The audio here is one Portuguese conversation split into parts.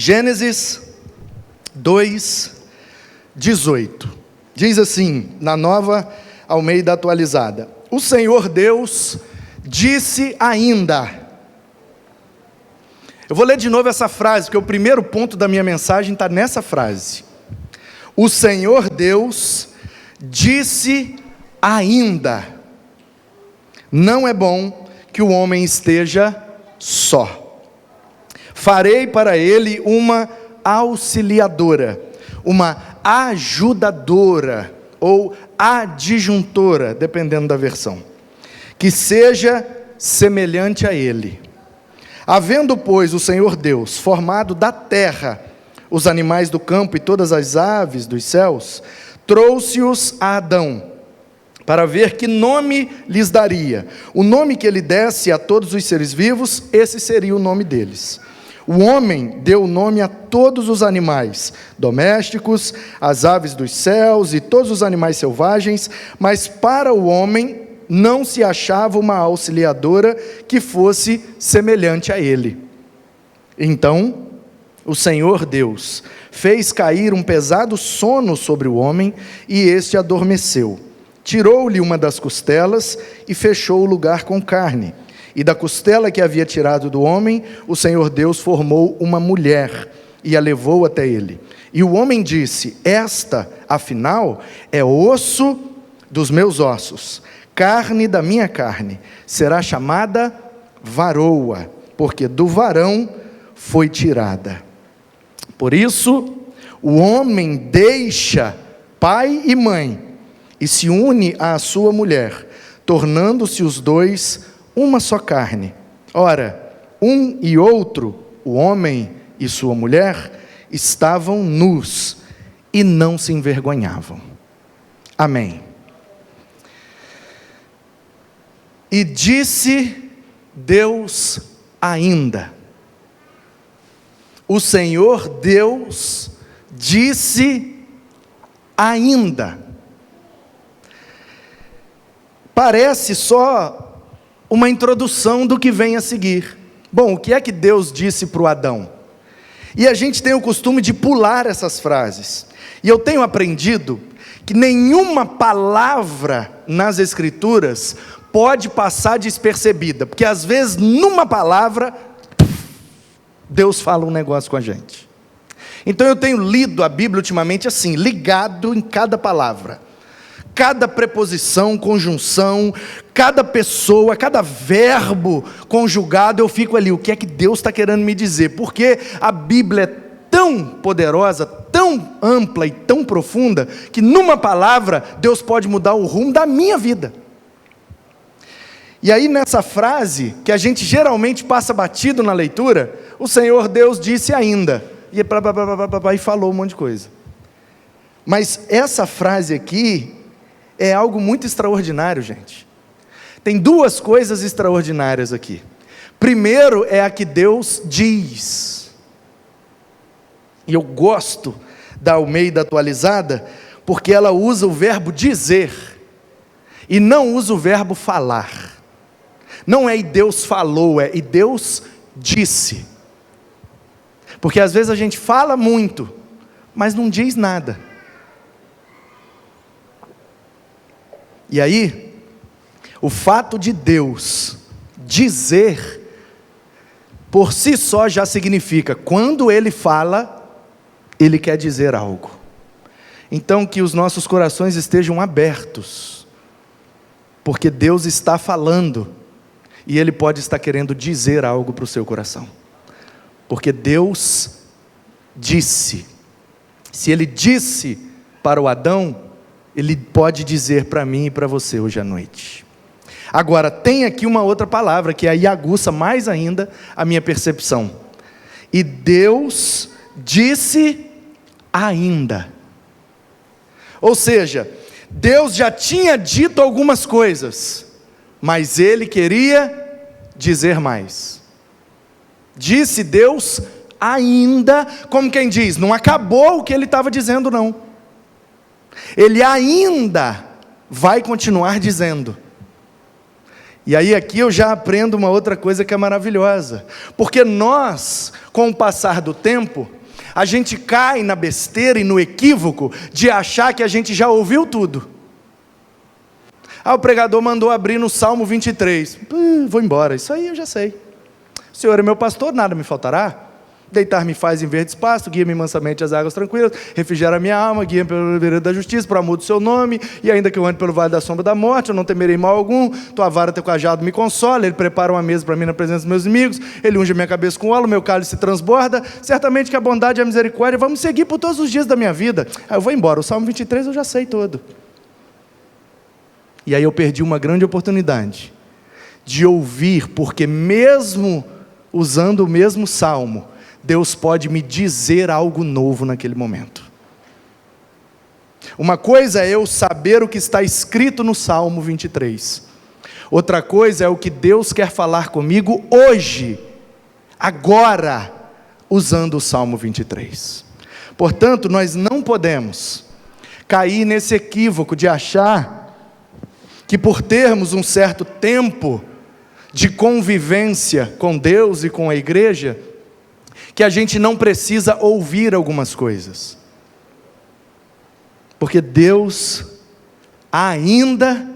Gênesis 2:18. Diz assim, na Nova Almeida Atualizada: o Senhor Deus disse ainda. Eu vou ler de novo essa frase, porque o primeiro ponto da minha mensagem está nessa frase. O Senhor Deus disse ainda: não é bom que o homem esteja só. Farei para ele uma auxiliadora, uma ajudadora ou adjuntora, dependendo da versão, que seja semelhante a ele. Havendo, pois, o Senhor Deus formado da terra os animais do campo e todas as aves dos céus, trouxe-os a Adão, para ver que nome lhes daria. O nome que ele desse a todos os seres vivos, esse seria o nome deles. O homem deu nome a todos os animais domésticos, as aves dos céus e todos os animais selvagens, mas para o homem não se achava uma auxiliadora que fosse semelhante a ele. Então, o Senhor Deus fez cair um pesado sono sobre o homem, e este adormeceu. Tirou-lhe uma das costelas e fechou o lugar com carne. E da costela que havia tirado do homem, o Senhor Deus formou uma mulher e a levou até ele. E o homem disse: esta, afinal, é osso dos meus ossos, carne da minha carne, será chamada varoa, porque do varão foi tirada. Por isso, o homem deixa pai e mãe e se une à sua mulher, tornando-se os dois uma só carne. Ora, um e outro, o homem e sua mulher, estavam nus e não se envergonhavam. Amém. E disse Deus ainda. O Senhor Deus disse ainda. Parece só uma introdução do que vem a seguir. Bom, o que é que Deus disse para o Adão? E a gente tem o costume de pular essas frases. E eu tenho aprendido que nenhuma palavra nas Escrituras pode passar despercebida, porque às vezes numa palavra Deus fala um negócio com a gente. Então eu tenho lido a Bíblia ultimamente assim, ligado em cada palavra, cada preposição, conjunção, cada pessoa, cada verbo conjugado, eu fico ali, o que é que Deus está querendo me dizer? Porque a Bíblia é tão poderosa, tão ampla e tão profunda, que numa palavra Deus pode mudar o rumo da minha vida. E aí nessa frase, que a gente geralmente passa batido na leitura, o Senhor Deus disse ainda, e falou um monte de coisa. Mas essa frase aqui é algo muito extraordinário, gente. Tem duas coisas extraordinárias aqui. Primeiro é a que Deus diz. E eu gosto da Almeida Atualizada, porque ela usa o verbo dizer, e não usa o verbo falar. Não é e Deus falou, é e Deus disse. Porque às vezes a gente fala muito, mas não diz nada. E aí, o fato de Deus dizer, por si só já significa, quando Ele fala, Ele quer dizer algo. Então que os nossos corações estejam abertos, porque Deus está falando, e Ele pode estar querendo dizer algo para o seu coração. Porque Deus disse. Se Ele disse para o Adão, Ele pode dizer para mim e para você hoje à noite. Agora, tem aqui uma outra palavra, que aí aguça mais ainda a minha percepção. E Deus disse ainda. Ou seja, Deus já tinha dito algumas coisas, mas Ele queria dizer mais. Disse Deus ainda, como quem diz, não acabou o que Ele estava dizendo não. Ele ainda vai continuar dizendo. E aí aqui eu já aprendo uma outra coisa que é maravilhosa, porque nós, com o passar do tempo, a gente cai na besteira e no equívoco de achar que a gente já ouviu tudo. O pregador mandou abrir no Salmo 23. Vou embora, isso aí eu já sei. O Senhor é meu pastor, nada me faltará. Deitar-me faz em verdes pastos, guia-me mansamente às águas tranquilas, refrigera a minha alma, guia-me pela vereda da justiça, por amor do seu nome, e ainda que eu ande pelo vale da sombra da morte, eu não temerei mal algum, tua vara, teu cajado me consola, ele prepara uma mesa para mim na presença dos meus inimigos, ele unge a minha cabeça com óleo, meu cálice se transborda, certamente que a bondade e a misericórdia vão me seguir por todos os dias da minha vida. Aí eu vou embora, o Salmo 23 eu já sei todo. E aí eu perdi uma grande oportunidade de ouvir, porque mesmo usando o mesmo Salmo, Deus pode me dizer algo novo naquele momento. Uma coisa é eu saber o que está escrito no Salmo 23. Outra coisa é o que Deus quer falar comigo hoje, agora, usando o Salmo 23. Portanto, nós não podemos cair nesse equívoco de achar que por termos um certo tempo de convivência com Deus e com a igreja, que a gente não precisa ouvir algumas coisas, porque Deus ainda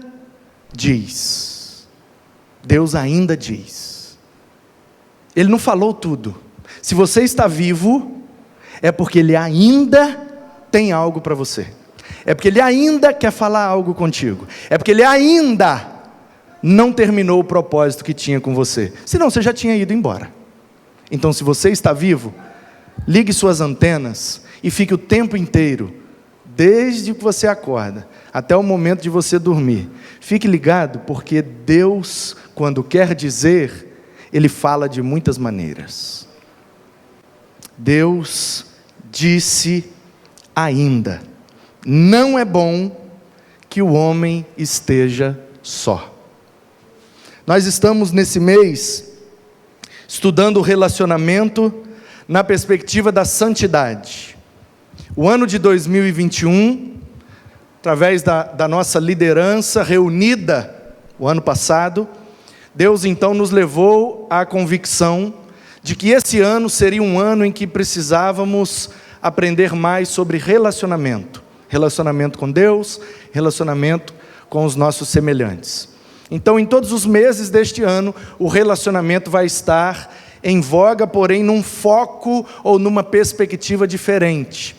diz, Ele não falou tudo. Se você está vivo, é porque Ele ainda tem algo para você, é porque Ele ainda quer falar algo contigo, é porque Ele ainda não terminou o propósito que tinha com você, senão você já tinha ido embora. Então, se você está vivo, ligue suas antenas e fique o tempo inteiro, desde que você acorda até o momento de você dormir, fique ligado, porque Deus, quando quer dizer, Ele fala de muitas maneiras. Deus disse ainda: não é bom que o homem esteja só. Nós estamos nesse mês estudando o relacionamento na perspectiva da santidade. O ano de 2021, através da nossa liderança reunida o ano passado, Deus então nos levou à convicção de que esse ano seria um ano em que precisávamos aprender mais sobre relacionamento. Relacionamento com Deus, relacionamento com os nossos semelhantes. Então, em todos os meses deste ano, o relacionamento vai estar em voga, porém num foco ou numa perspectiva diferente.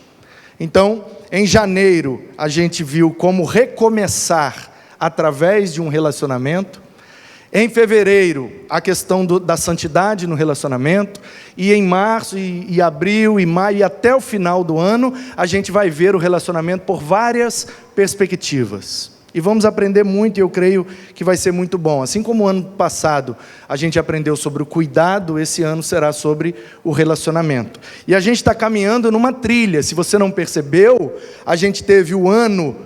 Então, em janeiro, a gente viu como recomeçar através de um relacionamento. Em fevereiro, a questão da santidade no relacionamento. E em março, e abril, e maio, e até o final do ano, a gente vai ver o relacionamento por várias perspectivas. E vamos aprender muito, e eu creio que vai ser muito bom. Assim como o ano passado a gente aprendeu sobre o cuidado, esse ano será sobre o relacionamento. E a gente está caminhando numa trilha. Se você não percebeu, a gente teve o ano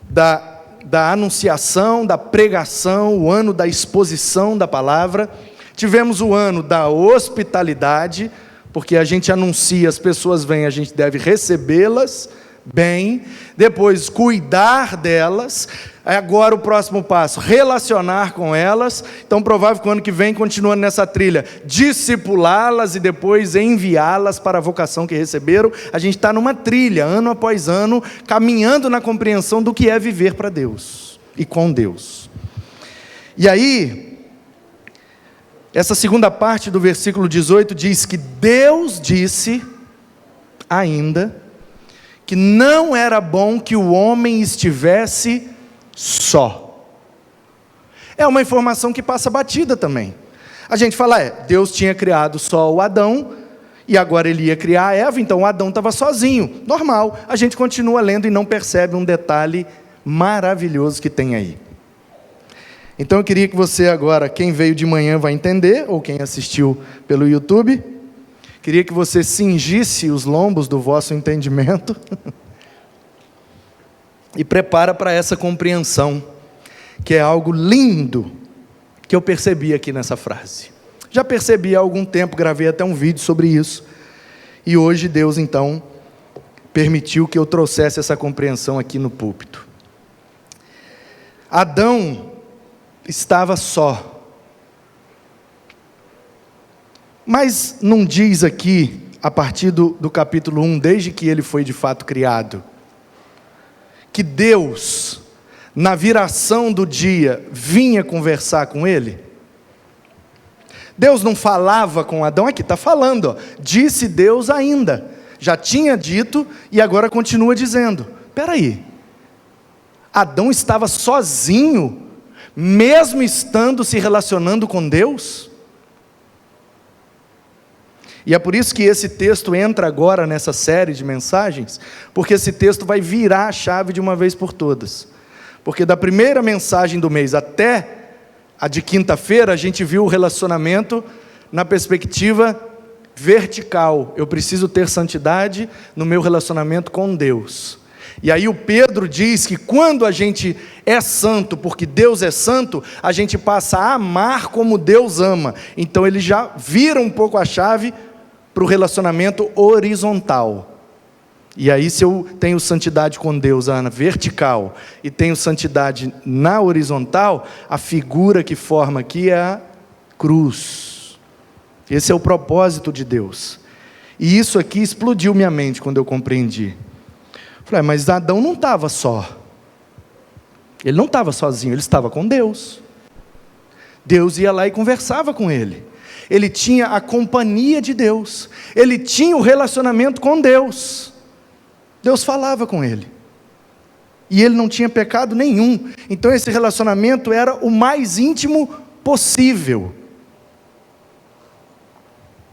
da anunciação, da pregação, o ano da exposição da palavra. Tivemos o ano da hospitalidade, porque a gente anuncia, as pessoas vêm, a gente deve recebê-las bem, depois cuidar delas, agora o próximo passo, relacionar com elas. Então provável que o ano que vem, continuando nessa trilha, discipulá-las e depois enviá-las para a vocação que receberam. A gente está numa trilha, ano após ano, caminhando na compreensão do que é viver para Deus e com Deus. E aí, essa segunda parte do versículo 18 diz que Deus disse ainda que não era bom que o homem estivesse só. É uma informação que passa batida também. A gente fala, Deus tinha criado só o Adão, e agora Ele ia criar a Eva, então o Adão estava sozinho, normal. A gente continua lendo e não percebe um detalhe maravilhoso que tem aí. Então eu queria que você agora, quem veio de manhã vai entender, ou quem assistiu pelo YouTube, queria que você cingisse os lombos do vosso entendimento e prepara para essa compreensão, que é algo lindo, que eu percebi aqui nessa frase. Já percebi há algum tempo, gravei até um vídeo sobre isso, e hoje Deus então permitiu que eu trouxesse essa compreensão aqui no púlpito. Adão estava só. Mas não diz aqui, a partir do capítulo 1, desde que ele foi de fato criado, que Deus, na viração do dia, vinha conversar com ele? Deus não falava com Adão? Aqui está falando, ó, disse Deus ainda. Já tinha dito e agora continua dizendo. Espera aí, Adão estava sozinho, mesmo estando se relacionando com Deus? E é por isso que esse texto entra agora nessa série de mensagens, porque esse texto vai virar a chave de uma vez por todas. Porque da primeira mensagem do mês até a de quinta-feira, a gente viu o relacionamento na perspectiva vertical. Eu preciso ter santidade no meu relacionamento com Deus. E aí o Pedro diz que quando a gente é santo, porque Deus é santo, a gente passa a amar como Deus ama. Então ele já vira um pouco a chave para o relacionamento horizontal. E aí, se eu tenho santidade com Deus na vertical e tenho santidade na horizontal, a figura que forma aqui é a cruz. Esse é o propósito de Deus. E isso aqui explodiu minha mente quando eu compreendi. Falei, mas Adão não estava só. Ele não estava sozinho, ele estava com Deus. Deus ia lá e conversava com ele. Ele tinha a companhia de Deus. Ele tinha o relacionamento com Deus. Deus falava com ele. E ele não tinha pecado nenhum. Então esse relacionamento era o mais íntimo possível.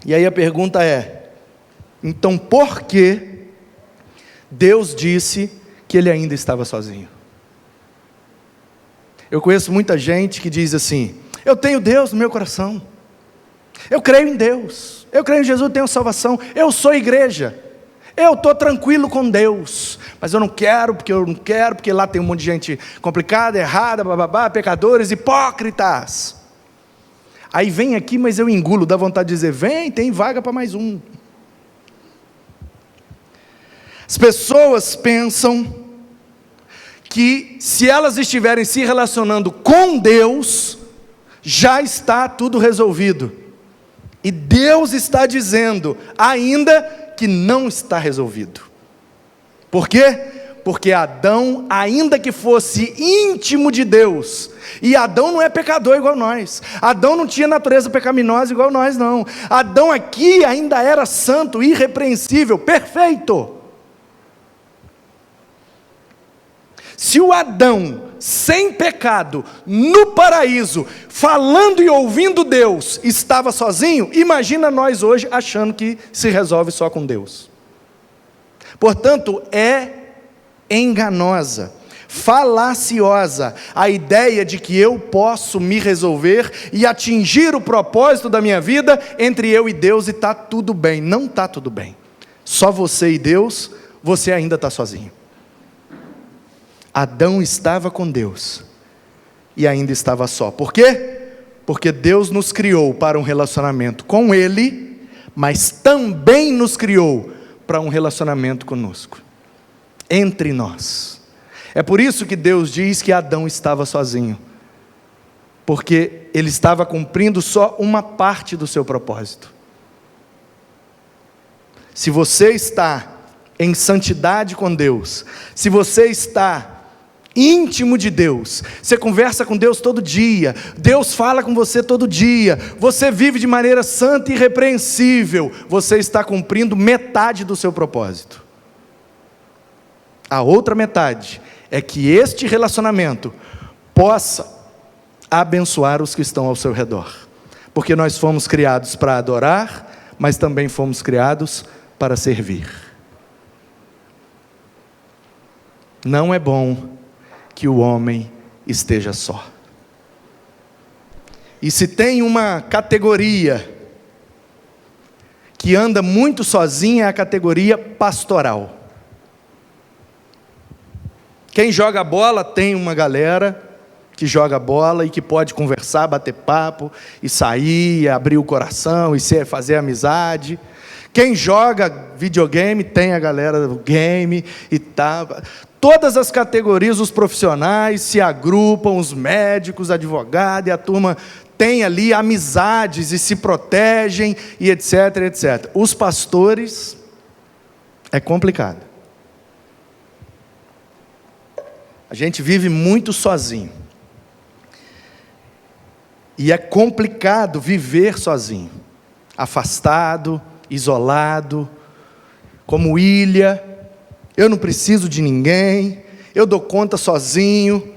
E aí a pergunta é: então por que Deus disse que ele ainda estava sozinho? Eu conheço muita gente que diz assim: eu tenho Deus no meu coração, eu creio em Deus, eu creio em Jesus, tenho salvação, eu sou igreja, eu estou tranquilo com Deus, mas eu não quero, porque lá tem um monte de gente complicada, errada, bababá, pecadores, hipócritas. Aí vem aqui, mas eu engulo, dá vontade de dizer: vem, tem vaga para mais um. As pessoas pensam que se elas estiverem se relacionando com Deus, já está tudo resolvido. E Deus está dizendo ainda que não está resolvido. Por quê? Porque Adão, ainda que fosse íntimo de Deus, e Adão não é pecador igual nós, Adão não tinha natureza pecaminosa igual nós não, Adão aqui ainda era santo, irrepreensível, perfeito. Se o Adão, sem pecado, no paraíso, falando e ouvindo Deus, estava sozinho, imagina nós hoje achando que se resolve só com Deus. Portanto, é enganosa, falaciosa a ideia de que eu posso me resolver e atingir o propósito da minha vida entre eu e Deus e está tudo bem. Não está tudo bem. Só você e Deus, você ainda está sozinho. Adão estava com Deus e ainda estava só. Por quê? Porque Deus nos criou para um relacionamento com Ele, mas também nos criou para um relacionamento conosco, entre nós. É por isso que Deus diz que Adão estava sozinho, porque ele estava cumprindo só uma parte do seu propósito. Se você está em santidade com Deus, se você está íntimo de Deus, você conversa com Deus todo dia, Deus fala com você todo dia, você vive de maneira santa e irrepreensível, você está cumprindo metade do seu propósito. A outra metade é que este relacionamento possa abençoar os que estão ao seu redor, porque nós fomos criados para adorar, mas também fomos criados para servir. Não é bom que o homem esteja só. E se tem uma categoria que anda muito sozinha, é a categoria pastoral. Quem joga bola tem uma galera que joga bola e que pode conversar, bater papo, e sair, abrir o coração, e fazer amizade. Quem joga videogame tem a galera do game e tá. Todas as categorias, os profissionais se agrupam, os médicos, advogados, e a turma tem ali amizades e se protegem, e etc, etc. Os pastores, é complicado. A gente vive muito sozinho. E é complicado viver sozinho, afastado, isolado, como ilha. Eu não preciso de ninguém, eu dou conta sozinho.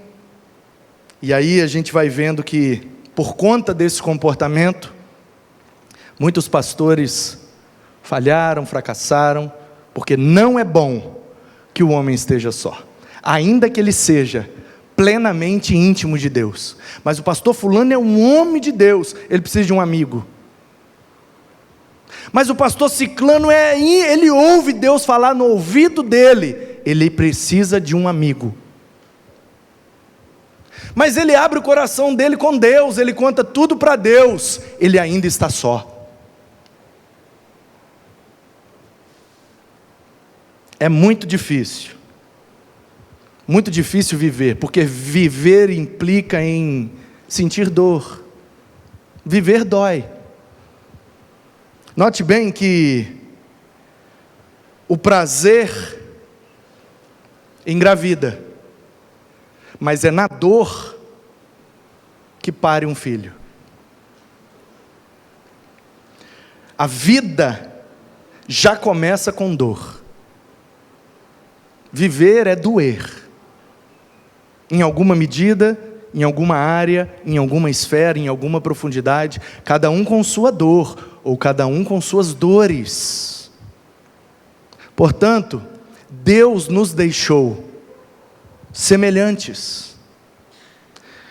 E aí a gente vai vendo que, por conta desse comportamento, muitos pastores falharam, fracassaram, porque não é bom que o homem esteja só, ainda que ele seja plenamente íntimo de Deus. Mas o pastor fulano é um homem de Deus, ele precisa de um amigo. Mas o pastor ciclano ele ouve Deus falar no ouvido dele, ele precisa de um amigo. Mas ele abre o coração dele com Deus, ele conta tudo para Deus, ele ainda está só. É muito difícil viver, porque viver implica em sentir dor. Viver dói. Note bem que o prazer engravida, mas é na dor que pare um filho. A vida já começa com dor. Viver é doer. Em alguma medida, em alguma área, em alguma esfera, em alguma profundidade, cada um com sua dor, ou cada um com suas dores. Portanto, Deus nos deixou semelhantes.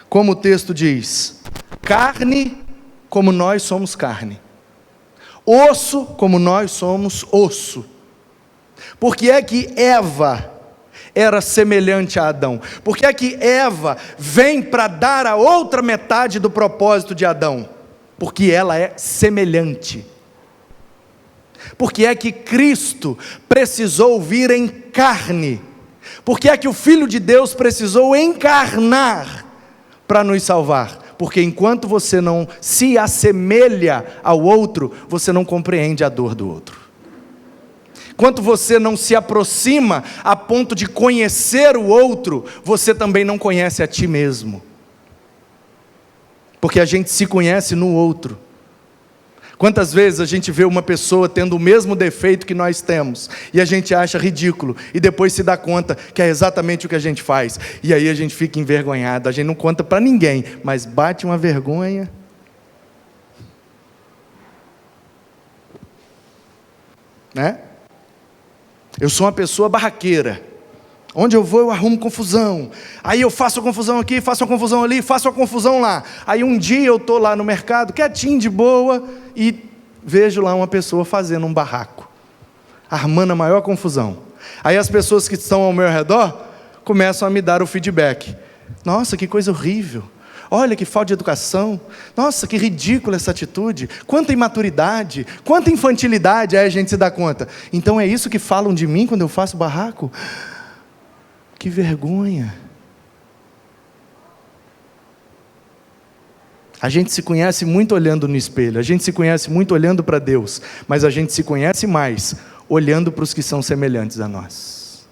Como o texto diz, carne como nós somos carne, osso como nós somos osso. Por que é que Eva era semelhante a Adão? Por que é que Eva vem para dar a outra metade do propósito de Adão? Porque ela é semelhante. Porque é que Cristo precisou vir em carne? Porque é que o Filho de Deus precisou encarnar para nos salvar? Porque enquanto você não se assemelha ao outro, você não compreende a dor do outro. Enquanto você não se aproxima a ponto de conhecer o outro, você também não conhece a ti mesmo. Porque a gente se conhece no outro. Quantas vezes a gente vê uma pessoa tendo o mesmo defeito que nós temos, e a gente acha ridículo, e depois se dá conta que é exatamente o que a gente faz, e aí a gente fica envergonhado, a gente não conta para ninguém, mas bate uma vergonha. Né? Eu sou uma pessoa barraqueira. Onde eu vou eu arrumo confusão. Aí eu faço a confusão aqui, faço a confusão ali, faço a confusão lá. Aí um dia eu estou lá no mercado, quietinho, de boa, e vejo lá uma pessoa fazendo um barraco, armando a maior confusão. Aí as pessoas que estão ao meu redor começam a me dar o feedback. Nossa, que coisa horrível. Olha que falta de educação. Nossa, que ridícula essa atitude. Quanta imaturidade, quanta infantilidade. Aí a gente se dá conta. Então é isso que falam de mim quando eu faço barraco? Que vergonha. A gente se conhece muito olhando no espelho, a gente se conhece muito olhando para Deus, mas a gente se conhece mais olhando para os que são semelhantes a nós.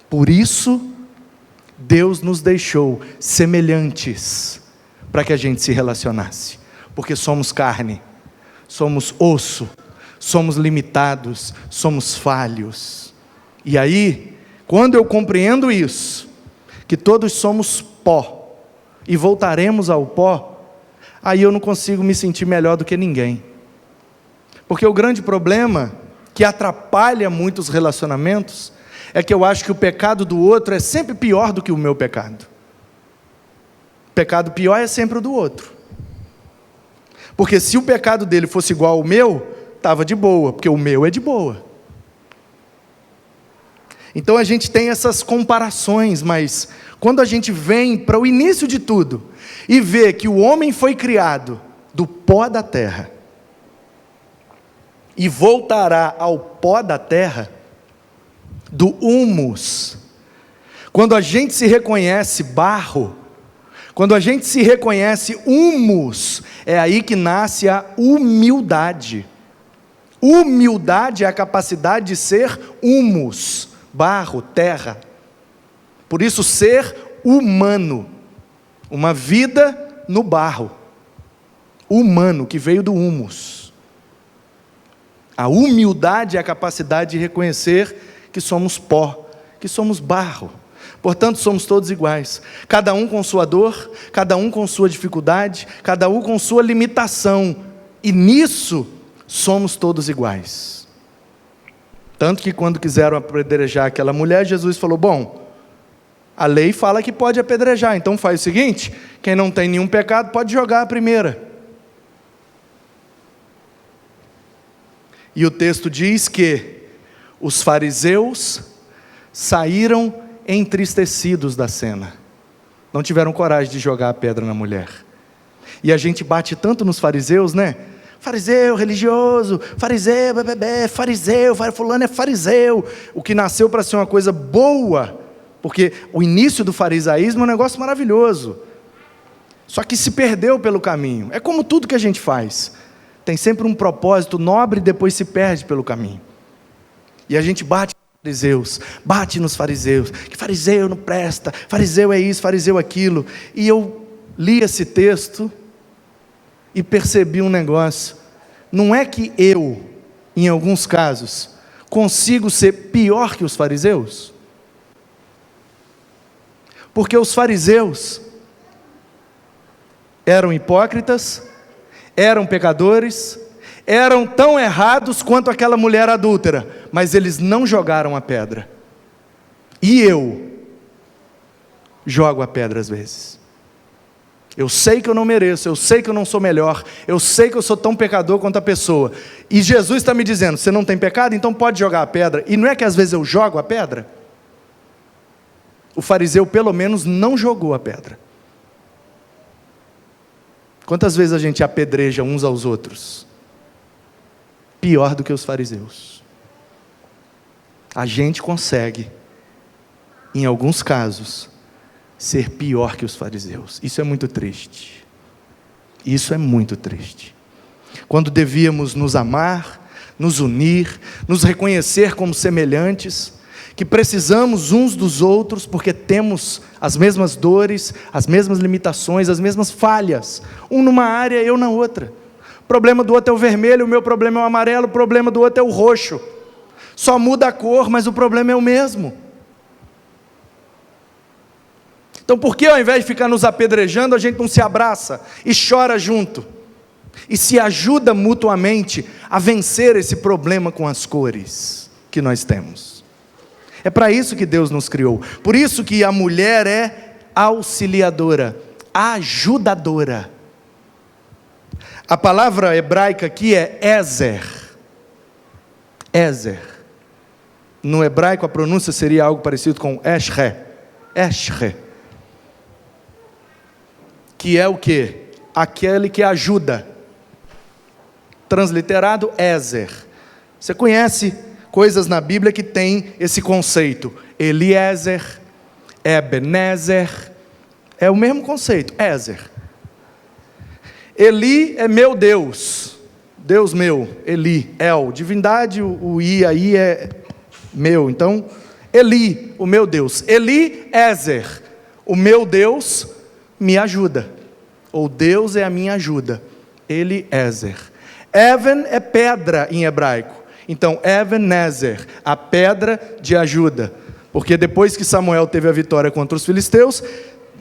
Por isso, Deus nos deixou semelhantes, para que a gente se relacionasse, porque somos carne, somos osso, somos limitados, somos falhos. E aí, quando eu compreendo isso, que todos somos pó, e voltaremos ao pó, aí eu não consigo me sentir melhor do que ninguém. Porque o grande problema, que atrapalha muitos relacionamentos, é que eu acho que o pecado do outro é sempre pior do que o meu pecado. O pecado pior é sempre o do outro. Porque se o pecado dele fosse igual ao meu, estava de boa, porque o meu é de boa. Então a gente tem essas comparações, mas quando a gente vem para o início de tudo, e vê que o homem foi criado do pó da terra, e voltará ao pó da terra, do humus. Quando a gente se reconhece barro, quando a gente se reconhece humus, é aí que nasce a humildade. Humildade é a capacidade de ser humus, barro, terra. Por isso, ser humano, uma vida no barro, humano, que veio do humus. A humildade é a capacidade de reconhecer que somos pó, que somos barro. Portanto, somos todos iguais, cada um com sua dor, cada um com sua dificuldade, cada um com sua limitação, e nisso somos todos iguais. Tanto que quando quiseram apedrejar aquela mulher, Jesus falou: bom, a lei fala que pode apedrejar, então faz o seguinte, quem não tem nenhum pecado pode jogar a primeira. E o texto diz que os fariseus saíram entristecidos da cena, não tiveram coragem de jogar a pedra na mulher. E a gente bate tanto nos fariseus, né? Fariseu, religioso, fariseu, fariseu, fulano é fariseu, o que nasceu para ser uma coisa boa, porque o início do farisaísmo é um negócio maravilhoso, só que se perdeu pelo caminho. É como tudo que a gente faz, tem sempre um propósito nobre e depois se perde pelo caminho. E a gente bate nos fariseus, que fariseu não presta, fariseu é isso, fariseu aquilo. E eu li esse texto e percebi um negócio: não é que eu, em alguns casos, consigo ser pior que os fariseus? Porque os fariseus eram hipócritas, eram pecadores, eram tão errados quanto aquela mulher adúltera, mas eles não jogaram a pedra. E eu jogo a pedra às vezes. Eu sei que eu não mereço, eu sei que eu não sou melhor, eu sei que eu sou tão pecador quanto a pessoa. E Jesus está me dizendo: você não tem pecado? Então pode jogar a pedra. E não é que às vezes eu jogo a pedra? O fariseu pelo menos não jogou a pedra. Quantas vezes a gente apedreja uns aos outros? Pior do que os fariseus. A gente consegue, em alguns casos, ser pior que os fariseus. Isso é muito triste. Isso é muito triste. Quando devíamos nos amar, nos unir, nos reconhecer como semelhantes, que precisamos uns dos outros, porque temos as mesmas dores, as mesmas limitações, as mesmas falhas, um numa área, eu na outra. O problema do outro é o vermelho, o meu problema é o amarelo, o problema do outro é o roxo. Só muda a cor, mas o problema é o mesmo. Então por que ao invés de ficar nos apedrejando, a gente não se abraça e chora junto? E se ajuda mutuamente a vencer esse problema com as cores que nós temos. É para isso que Deus nos criou. Por isso que a mulher é auxiliadora, ajudadora. A palavra hebraica aqui é Ezer. Ezer. No hebraico a pronúncia seria algo parecido com Eshre. Eshre. Que é o quê? Aquele que ajuda. Transliterado, Ezer. Você conhece coisas na Bíblia que tem esse conceito. Eliezer, Ebenezer. É o mesmo conceito, Ezer. Eli é meu Deus, Deus meu, Eli, El, divindade, o I aí é meu, então, Eli, o meu Deus, Eli, Ezer, o meu Deus me ajuda, ou Deus é a minha ajuda, Eli, Ezer. Even é pedra em hebraico, então Ebenezer, a pedra de ajuda, porque depois que Samuel teve a vitória contra os filisteus,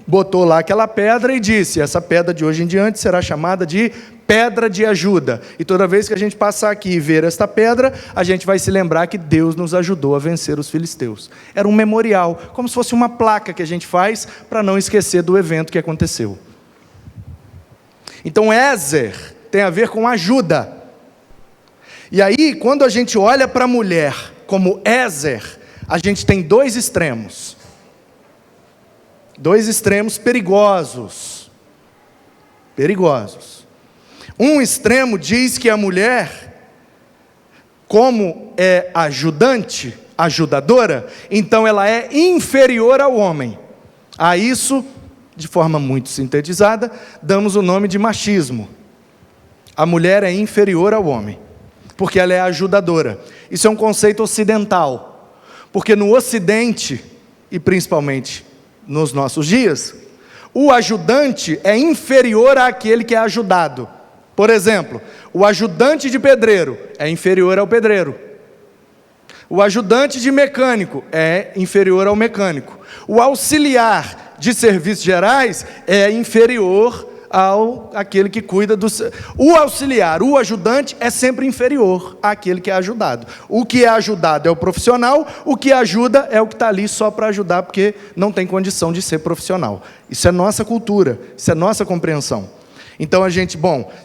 botou lá aquela pedra e disse: essa pedra de hoje em diante será chamada de pedra de ajuda. E toda vez que a gente passar aqui e ver esta pedra, a gente vai se lembrar que Deus nos ajudou a vencer os filisteus. Era um memorial, como se fosse uma placa que a gente faz para não esquecer do evento que aconteceu. Então Ezer tem a ver com ajuda. E aí, quando a gente olha para a mulher como Ezer, a gente tem dois extremos. Dois extremos perigosos. Perigosos. Um extremo diz que a mulher, como é ajudante, ajudadora, então ela é inferior ao homem. A isso, de forma muito sintetizada, damos o nome de machismo. A mulher é inferior ao homem, porque ela é ajudadora. Isso é um conceito ocidental, porque no Ocidente, e principalmente nos nossos dias, o ajudante é inferior àquele que é ajudado. Por exemplo, o ajudante de pedreiro é inferior ao pedreiro. O ajudante de mecânico é inferior ao mecânico. O auxiliar de serviços gerais é inferior àquele que cuida do... O auxiliar, o ajudante é sempre inferior àquele que é ajudado. O que é ajudado é o profissional, o que ajuda é o que está ali só para ajudar, porque não tem condição de ser profissional. Isso é nossa cultura, isso é nossa compreensão. Então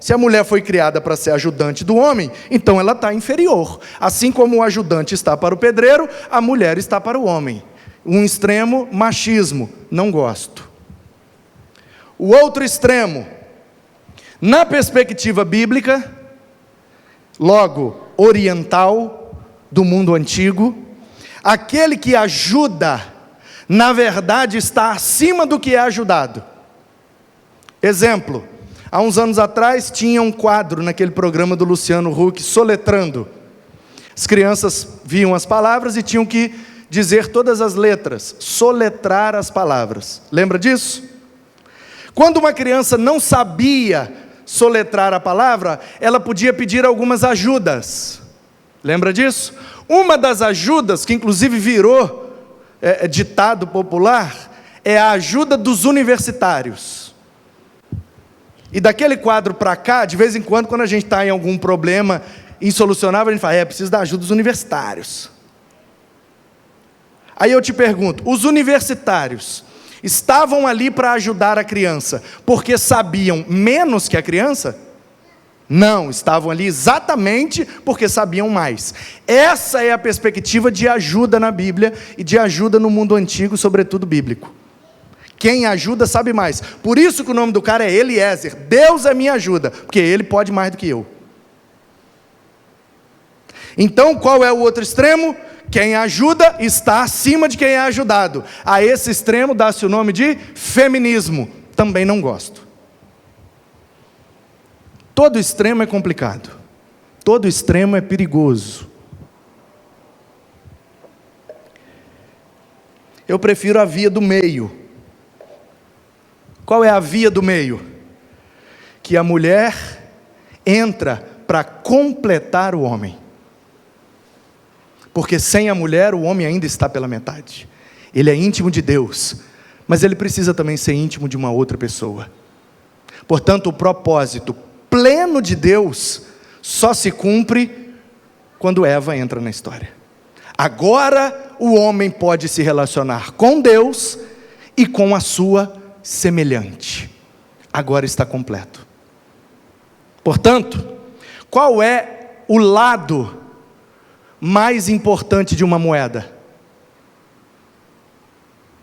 se a mulher foi criada para ser ajudante do homem, então ela está inferior. Assim como o ajudante está para o pedreiro, a mulher está para o homem. Um extremo, machismo, não gosto. O outro extremo, na perspectiva bíblica, logo oriental, do mundo antigo, aquele que ajuda, na verdade está acima do que é ajudado. Exemplo, há uns anos atrás tinha um quadro naquele programa do Luciano Huck, Soletrando. As crianças viam as palavras e tinham que dizer todas as letras, soletrar as palavras. Lembra disso? Quando uma criança não sabia soletrar a palavra, ela podia pedir algumas ajudas. Lembra disso? Uma das ajudas, que inclusive virou ditado popular, é a ajuda dos universitários. E daquele quadro para cá, de vez em quando a gente está em algum problema insolucionável, a gente fala, precisa da ajuda dos universitários. Aí eu te pergunto, os universitários estavam ali para ajudar a criança, porque sabiam menos que a criança? Não, estavam ali exatamente porque sabiam mais. Essa é a perspectiva de ajuda na Bíblia, e de ajuda no mundo antigo, sobretudo bíblico. Quem ajuda sabe mais. Por isso que o nome do cara é Eliezer. Deus é minha ajuda, porque ele pode mais do que eu. Então, qual é o outro extremo? Quem ajuda está acima de quem é ajudado. A esse extremo dá-se o nome de feminismo. Também não gosto. Todo extremo é complicado. Todo extremo é perigoso. Eu prefiro a via do meio. Qual é a via do meio? Que a mulher entra para completar o homem. Porque sem a mulher, o homem ainda está pela metade. Ele é íntimo de Deus, mas ele precisa também ser íntimo de uma outra pessoa. Portanto, o propósito pleno de Deus só se cumpre quando Eva entra na história. Agora, o homem pode se relacionar com Deus e com a sua semelhante. Agora está completo. Portanto, qual é o lado mais importante de uma moeda?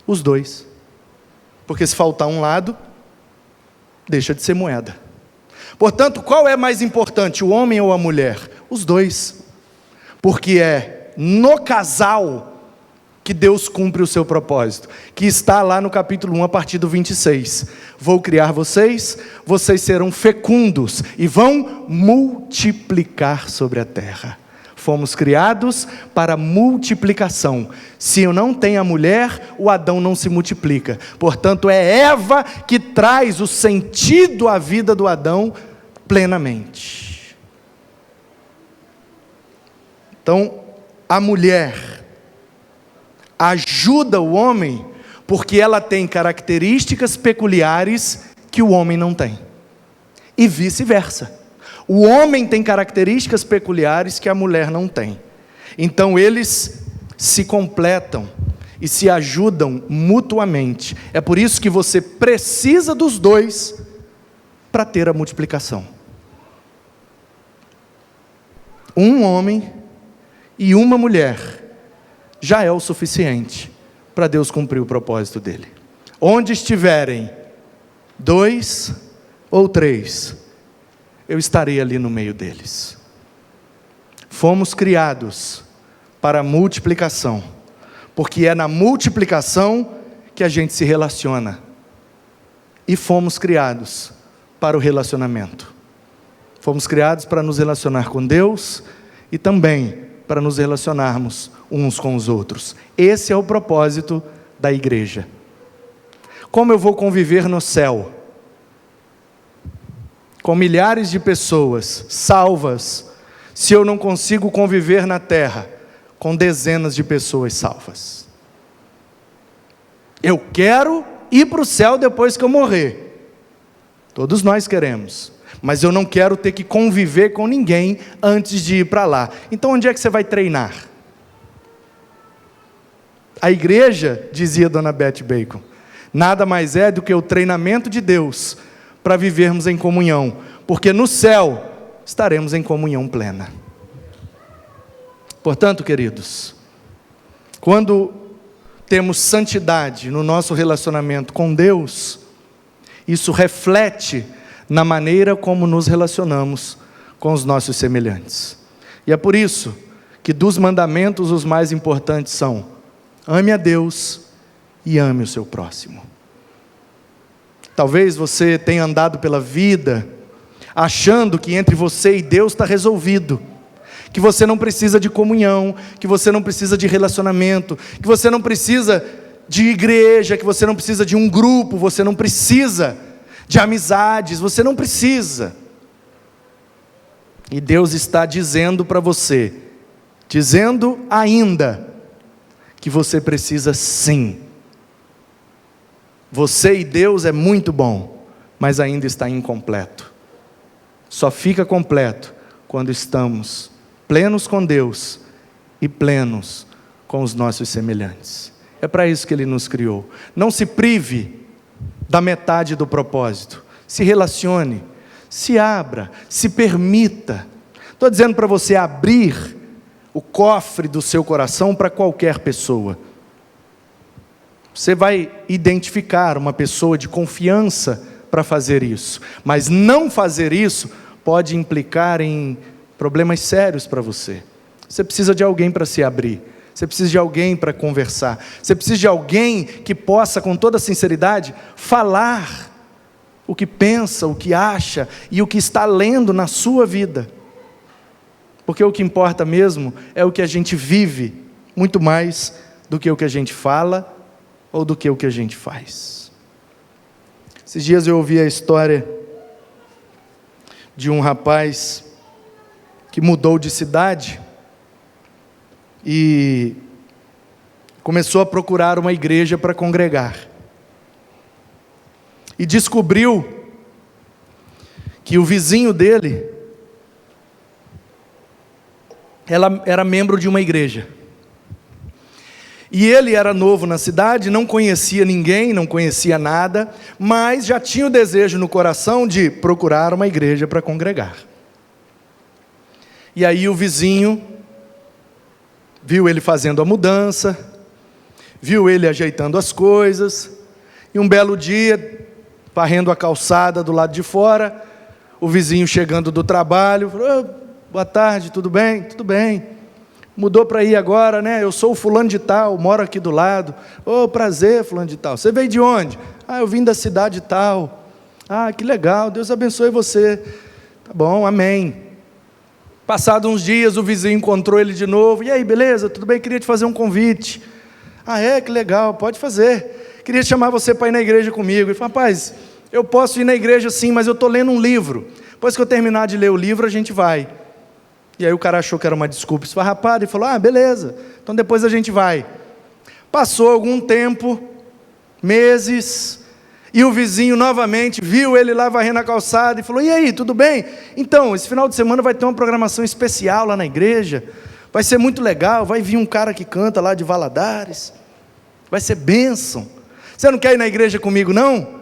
Os dois. Porque se faltar um lado, deixa de ser moeda. Portanto, qual é mais importante, o homem ou a mulher? Os dois. Porque é no casal que Deus cumpre o seu propósito, que está lá no capítulo 1, a partir do 26. Vou criar vocês, vocês serão fecundos e vão multiplicar sobre a terra. Fomos criados para multiplicação. Se eu não tenho a mulher, o Adão não se multiplica. Portanto, é Eva que traz o sentido à vida do Adão plenamente. Então, a mulher ajuda o homem porque ela tem características peculiares que o homem não tem. E vice-versa. O homem tem características peculiares que a mulher não tem. Então eles se completam e se ajudam mutuamente. É por isso que você precisa dos dois para ter a multiplicação. Um homem e uma mulher já é o suficiente para Deus cumprir o propósito dele. Onde estiverem 2 ou 3, eu estarei ali no meio deles. Fomos criados para a multiplicação, porque é na multiplicação que a gente se relaciona. E fomos criados para o relacionamento. Fomos criados para nos relacionar com Deus e também para nos relacionarmos uns com os outros. Esse é o propósito da igreja. Como eu vou conviver no céu com milhares de pessoas salvas, se eu não consigo conviver na terra com dezenas de pessoas salvas? Eu quero ir para o céu depois que eu morrer. Todos nós queremos. Mas eu não quero ter que conviver com ninguém antes de ir para lá. Então onde é que você vai treinar? A igreja, dizia Dona Beth Bacon, nada mais é do que o treinamento de Deus para vivermos em comunhão, porque no céu estaremos em comunhão plena. Portanto, queridos, quando temos santidade no nosso relacionamento com Deus, isso reflete na maneira como nos relacionamos com os nossos semelhantes. E é por isso que dos mandamentos os mais importantes são: ame a Deus e ame o seu próximo. Talvez você tenha andado pela vida achando que entre você e Deus está resolvido, que você não precisa de comunhão, que você não precisa de relacionamento, que você não precisa de igreja, que você não precisa de um grupo, você não precisa de amizades, você não precisa. E Deus está dizendo para você, dizendo ainda, que você precisa sim. Você e Deus é muito bom, mas ainda está incompleto. Só fica completo quando estamos plenos com Deus e plenos com os nossos semelhantes. É para isso que Ele nos criou. Não se prive da metade do propósito. Se relacione, se abra, se permita. Estou dizendo para você abrir o cofre do seu coração para qualquer pessoa. Você vai identificar uma pessoa de confiança para fazer isso, mas não fazer isso pode implicar em problemas sérios para você. Você precisa de alguém para se abrir, você precisa de alguém para conversar, você precisa de alguém que possa com toda sinceridade falar o que pensa, o que acha e o que está lendo na sua vida, porque o que importa mesmo é o que a gente vive, muito mais do que o que a gente fala ou do que o que a gente faz. Esses dias eu ouvi a história de um rapaz que mudou de cidade e começou a procurar uma igreja para congregar. E descobriu que o vizinho dele era membro de uma igreja. E ele era novo na cidade, não conhecia ninguém, não conhecia nada, mas já tinha o desejo no coração de procurar uma igreja para congregar. E aí o vizinho viu ele fazendo a mudança, viu ele ajeitando as coisas, e um belo dia, varrendo a calçada do lado de fora, o vizinho chegando do trabalho, falou: "Oh, boa tarde, tudo bem?" "Tudo bem. Mudou para ir agora, né? Eu sou o fulano de tal, moro aqui do lado." "Oh, prazer, fulano de tal. Você veio de onde?" "Ah, eu vim da cidade tal." "Ah, que legal, Deus abençoe você." "Tá bom, amém." Passados uns dias, o vizinho encontrou ele de novo. "E aí, beleza? Tudo bem? Queria te fazer um convite." "Ah, é? Que legal, pode fazer. Queria chamar você para ir na igreja comigo." Ele falou: "Rapaz, eu posso ir na igreja sim, mas eu estou lendo um livro. Depois que eu terminar de ler o livro, a gente vai." E aí o cara achou que era uma desculpa esfarrapada e falou: "Ah, beleza, então depois a gente vai." Passou algum tempo, meses, e o vizinho novamente viu ele lá varrendo a calçada e falou: "E aí, tudo bem? Então, esse final de semana vai ter uma programação especial lá na igreja, vai ser muito legal, vai vir um cara que canta lá de Valadares, vai ser bênção. Você não quer ir na igreja comigo não?"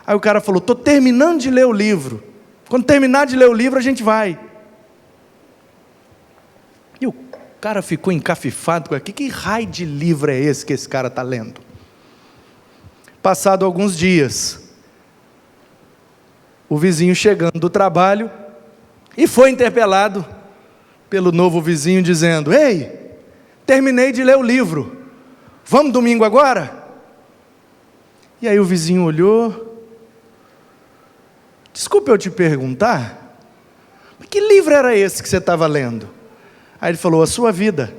Aí o cara falou: "Estou terminando de ler o livro, quando terminar de ler o livro a gente vai." E o cara ficou encafifado com aquilo. Que raio de livro é esse que esse cara está lendo? Passado alguns dias, o vizinho chegando do trabalho e foi interpelado pelo novo vizinho dizendo: "Ei, terminei de ler o livro. Vamos domingo agora? E aí o vizinho olhou. Desculpa eu te perguntar, mas que livro era esse que você estava lendo? Aí ele falou, a sua vida.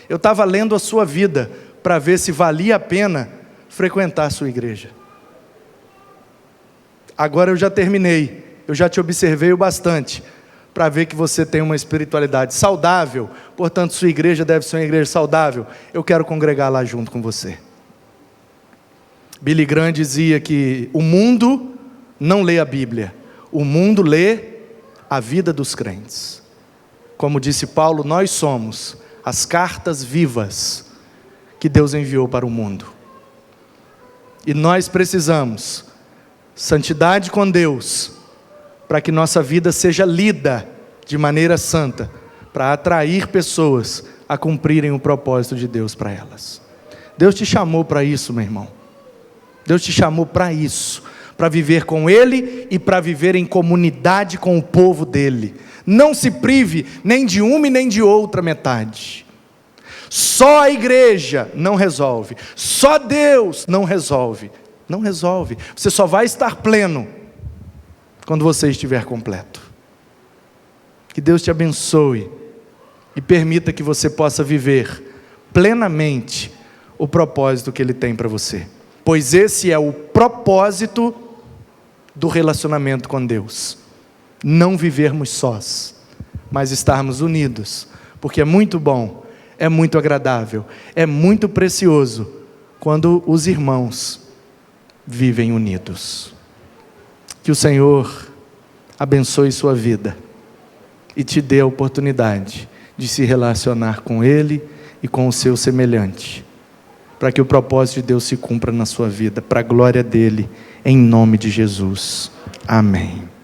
Eu estava lendo a sua vida para ver se valia a pena frequentar a sua igreja. Agora eu já terminei, eu já te observei o bastante para ver que você tem uma espiritualidade saudável, portanto sua igreja deve ser uma igreja saudável. Eu quero congregar lá junto com você. Billy Graham dizia que o mundo não lê a Bíblia, o mundo lê a vida dos crentes. Como disse Paulo, nós somos as cartas vivas que Deus enviou para o mundo. E nós precisamos santidade com Deus, para que nossa vida seja lida de maneira santa, para atrair pessoas a cumprirem o propósito de Deus para elas. Deus te chamou para isso, meu irmão. Deus te chamou para isso, para viver com Ele e para viver em comunidade com o povo dEle. Não se prive nem de uma e nem de outra metade. Só a igreja não resolve, só Deus não resolve. Não resolve, você só vai estar pleno quando você estiver completo. Que Deus te abençoe e permita que você possa viver plenamente o propósito que Ele tem para você, pois esse é o propósito do relacionamento com Deus, não vivermos sós, mas estarmos unidos, porque é muito bom, é muito agradável, é muito precioso quando os irmãos vivem unidos. Que o Senhor abençoe sua vida e te dê a oportunidade de se relacionar com Ele e com o seu semelhante, para que o propósito de Deus se cumpra na sua vida, para a glória dEle, em nome de Jesus. Amém.